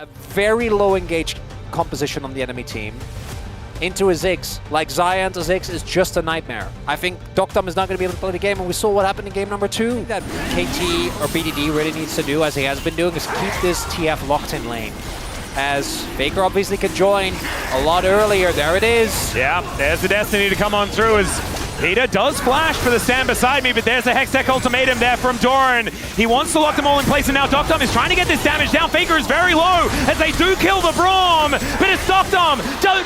A very low engaged composition on the enemy team into a Ziggs. Like Zion to Ziggs is just a nightmare. I think Doctum is not going to be able to play the game, and we saw what happened in game number 2. That KT or BDD really needs to do, as he has been doing, is keep this TF locked in lane. As Faker obviously can join a lot earlier. There it is. Yeah, there's the Destiny to come on through as Peter does flash for the stand beside me, but there's a Hextech ultimatum there from Doran. He wants to lock them all in place, and now Doctum is trying to get this damage down. Faker is very low as they do kill the Braum, but it's Doctum.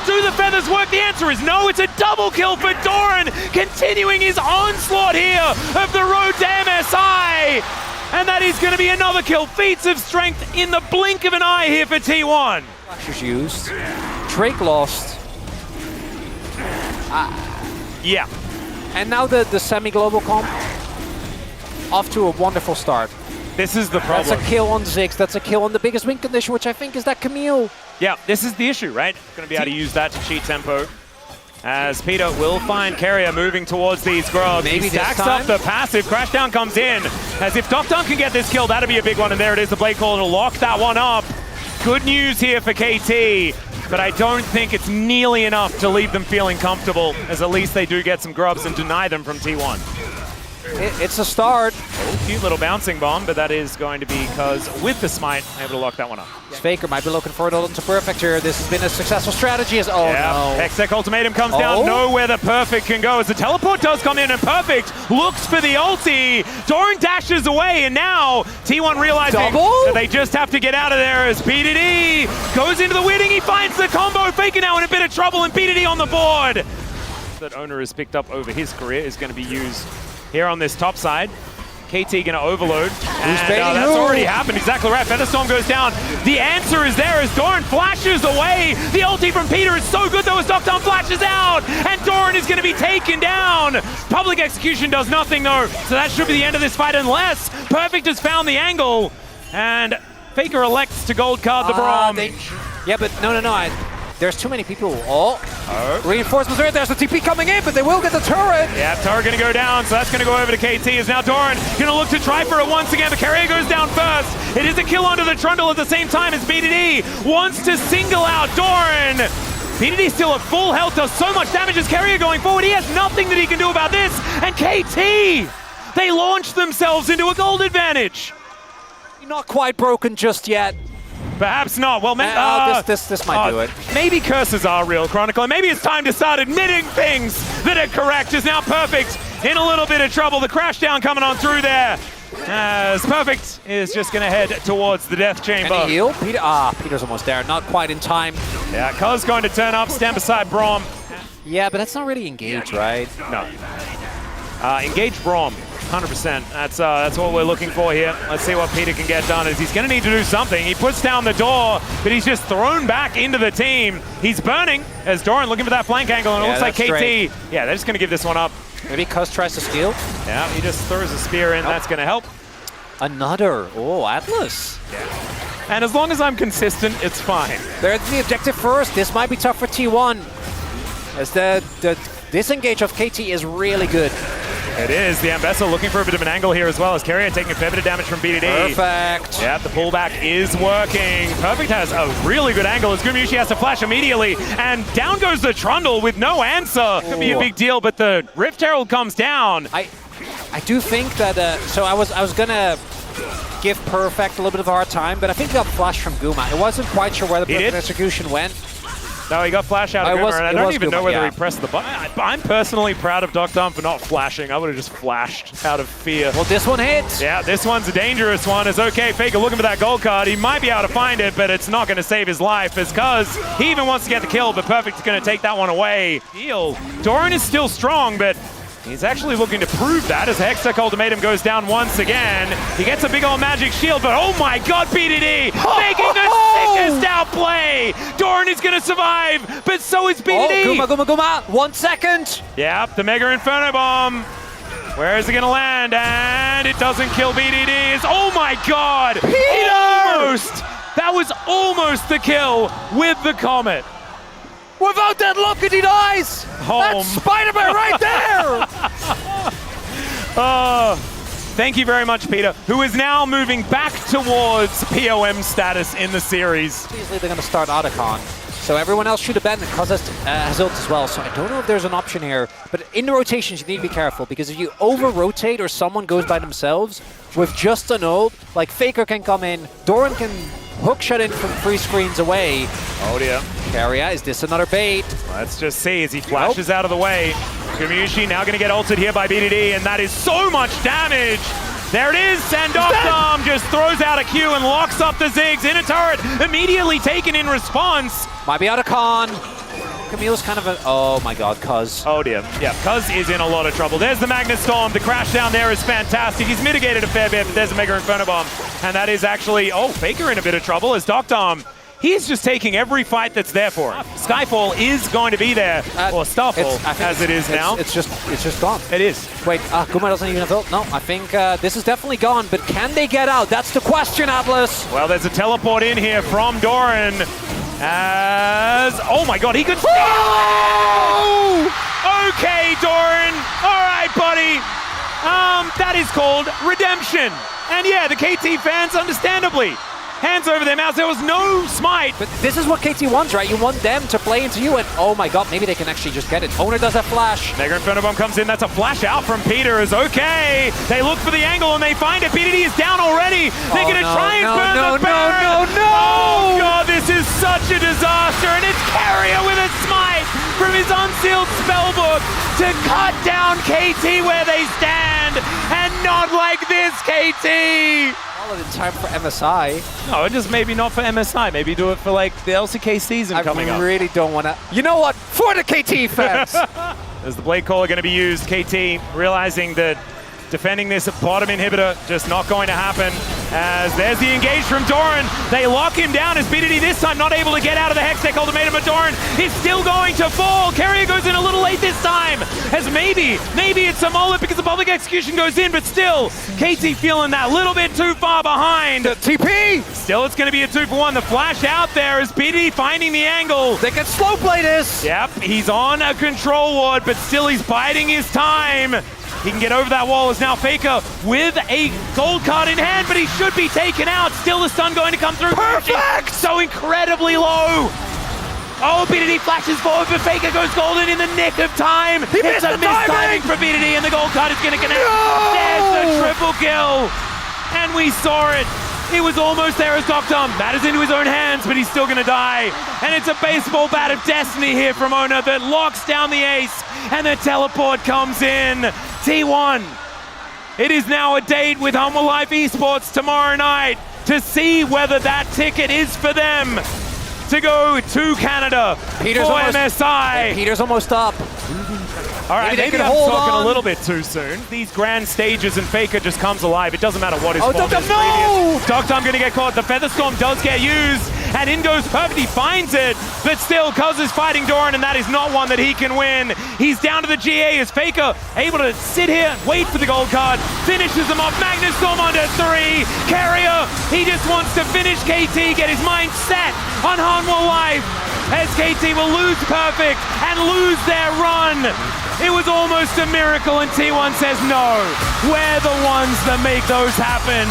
Do the feathers work? The answer is no. It's a double kill for Doran, continuing his onslaught here of the road to MSI. And that is going to be another kill. Feats of strength in the blink of an eye here for T1. Flash was used. Drake lost. Yeah. And now the semi-global comp, off to a wonderful start. This is the problem. That's a kill on Ziggs. That's a kill on the biggest win condition, which I think is that Camille. Yeah, this is the issue, right? Going to be able to use that to cheat tempo. As Peter will find Carrier moving towards these grubs. Maybe he stacks up the passive. Crashdown comes in. As if Doctum can get this kill, that'll be a big one. And there it is, the Blade Call to lock that one up. Good news here for KT. But I don't think it's nearly enough to leave them feeling comfortable, as at least they do get some grubs and deny them from T1. It's a start. Oh, cute little bouncing bomb, but that is going to be because with the smite, able to lock that one up. Faker might be looking for it to perfect here. This has been a successful strategy. No. Hextech ultimatum comes down, know where the perfect can go as the teleport does come in, and perfect looks for the ulti. Doran dashes away, and now T1 realizing that they just have to get out of there as BDD goes into the winning. He finds the combo. Faker now in a bit of trouble, and BDD on the board. That owner has picked up over his career is going to be used here on this top side. KT gonna overload. And, that's already happened, exactly right. Featherstorm goes down. The answer is there as Doran flashes away. The ulti from Peter is so good though as Doctum flashes out. And Doran is gonna be taken down. Public execution does nothing though. So that should be the end of this fight unless Perfect has found the angle. And Faker elects to gold card the Braum. Yeah, but no. There's too many people. Reinforcements right there. There's the TP coming in, but they will get the turret. Yeah, turret gonna go down, so that's gonna go over to KT. Is now Doran gonna look to try for it once again, but Carrier goes down first. It is a kill onto the Trundle at the same time as BDD wants to single out Doran. BDD still at full health, does so much damage as Carrier going forward. He has nothing that he can do about this. And KT, they launch themselves into a gold advantage. Not quite broken just yet. Perhaps not. Well, this might do it. Maybe curses are real, Chronicle, and maybe it's time to start admitting things that are correct. Is now Perfect in a little bit of trouble. The Crashdown coming on through there. As Perfect is just going to head towards the Death Chamber. Can he heal? Peter's almost there. Not quite in time. Yeah, Cuz going to turn up, stand beside Braum. Yeah, but that's not really engaged, right? No. Engage Braum. 100%. That's what we're looking for here. Let's see what Peter can get done. As he's going to need to do something. He puts down the door, but he's just thrown back into the team. He's burning as Doran looking for that flank angle, and it looks like KT. Straight. Yeah, they're just going to give this one up. Maybe Cuz tries to steal. Yeah, he just throws a spear in. That's going to help. Another. Oh, Atlas. Yeah. And as long as I'm consistent, it's fine. They're the objective first. This might be tough for T1. As the disengage of KT is really good. It is. The Ambessa looking for a bit of an angle here as well as Carrier taking a fair bit of damage from BDD. Perfect. Yeah, the pullback is working. Perfect has a really good angle as Gumushi has to flash immediately. And down goes the Trundle with no answer. Could be a big deal, but the Rift Herald comes down. I do think that, so I was gonna give Perfect a little bit of a hard time, but I think he got flash from Guma. I wasn't quite sure where the perfect execution went. No, he got flash out of Guma, and I don't even know whether he pressed the button. I'm personally proud of Doctum for not flashing. I would have just flashed out of fear. Well, this one hits. Yeah, this one's a dangerous one. It's okay, Faker looking for that gold card. He might be able to find it, but it's not going to save his life. It's because he even wants to get the kill, but Perfect's going to take that one away. Heal. Doran is still strong, but he's actually looking to prove that as Hextech ultimatum goes down once again. He gets a big old magic shield, but oh my god, BDD making the sickest outplay! Doran is gonna survive, but so is BDD! Oh, Guma, 1 second! Yep, the Mega Inferno Bomb. Where is it gonna land? And it doesn't kill BDD. Oh my god! Almost! That was almost the kill with the Comet. Without that look, he dies! That's Spider-Man right there! Thank you very much, Peter, who is now moving back towards POM status in the series. Easily they're going to start Otacon. So everyone else should have been, because has ult as well. So I don't know if there's an option here. But in the rotations, you need to be careful, because if you over-rotate or someone goes by themselves with just an ult, like Faker can come in, Doran can hook shot in from 3 screens away. Oh dear. Keria, is this another bait? Let's just see as he flashes out of the way. Skirmishes now going to get ulted here by BDD, and that is so much damage. There it is, and Doctom just throws out a Q and locks up the Ziggs in a turret, immediately taken in response. Might be Otacon. Camille's kind of a... Oh my god, Cuz. Oh dear. Yeah, Cuz is in a lot of trouble. There's the Magnus Storm. The crash down there is fantastic. He's mitigated a fair bit, but there's a Mega Inferno Bomb. And that is actually... Oh, Faker in a bit of trouble as Doctom... He's just taking every fight that's there for him. Skyfall is going to be there, or Starfall, as it is now. It's just gone. It is. Wait, Kuma doesn't even have ult. No, I think this is definitely gone, but can they get out? That's the question, Atlas. Well, there's a teleport in here from Doran. As... Oh my god, he could... Oh! Okay, Doran. All right, buddy. That is called redemption. And yeah, the KT fans, understandably, hands over their mouths. There was no smite. But this is what KT wants, right? You want them to play into you, and oh my god, maybe they can actually just get it. Owner does a flash. Mega Inferno Bomb comes in. That's a flash out from Peter. Is okay. They look for the angle and they find it. PDD is down already. They're going to try and burn the Baron. No. Oh god, this is such a disaster. And it's Keria with a smite from his unsealed spellbook to cut down KT where they stand. And not like this, KT. In time for MSI. No, just maybe not for MSI. Maybe do it for like the LCK season coming up. I really don't want to. You know what? For the KT fans. There's the Blade Caller going to be used. KT realizing that defending this bottom inhibitor just not going to happen. As there's the engage from Doran. They lock him down as BDD this time not able to get out of the Hextech ultimatum, but Doran is still going to fall. Keria goes in a little late this time. As maybe it's a mullet because the public execution goes in, but still, KT feeling that little bit too far behind. The TP! Still, it's going to be a 2-for-1. The flash out there is BDD finding the angle. They can slow play this. Yep, he's on a control ward, but still he's biding his time. He can get over that wall as now Faker with a gold card in hand, but he should be taken out. Still the stun going to come through. Perfect! So incredibly low. Oh, BDD flashes forward, but Faker goes golden in the nick of time. It's a missed timing for BDD, and the gold card is going to connect. No! There's the triple kill. And we saw it. It was almost there as Doctom matters into his own hands, but he's still going to die. And it's a baseball bat of destiny here from Ona that locks down the ace, and the teleport comes in. T1, it is now a date with Humble Life Esports tomorrow night to see whether that ticket is for them to go to Canada Peter's for almost, MSI. Peter's almost up. All right, maybe I'm talking a little bit too soon. These grand stages and Faker just comes alive. It doesn't matter what his form is. No! Doctom going to get caught. The Featherstorm does get used, and in goes Perfect. He finds it, but still, Cuz is fighting Doran, and that is not one that he can win. He's down to the GA as Faker able to sit here, wait for the gold card, finishes him off. Magnus Storm under 3. Keria, he just wants to finish KT, get his mind set on Hanwha Life, as KT will lose Perfect and lose their run. It was almost a miracle, and T1 says no. We're the ones that make those happen.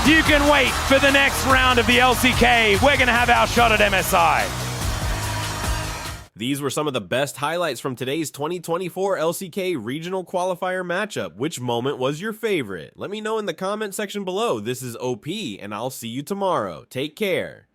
You can wait for the next round of the LCK. We're going to have our shot at MSI. These were some of the best highlights from today's 2024 LCK Regional Qualifier matchup. Which moment was your favorite? Let me know in the comment section below. This is OP, and I'll see you tomorrow. Take care.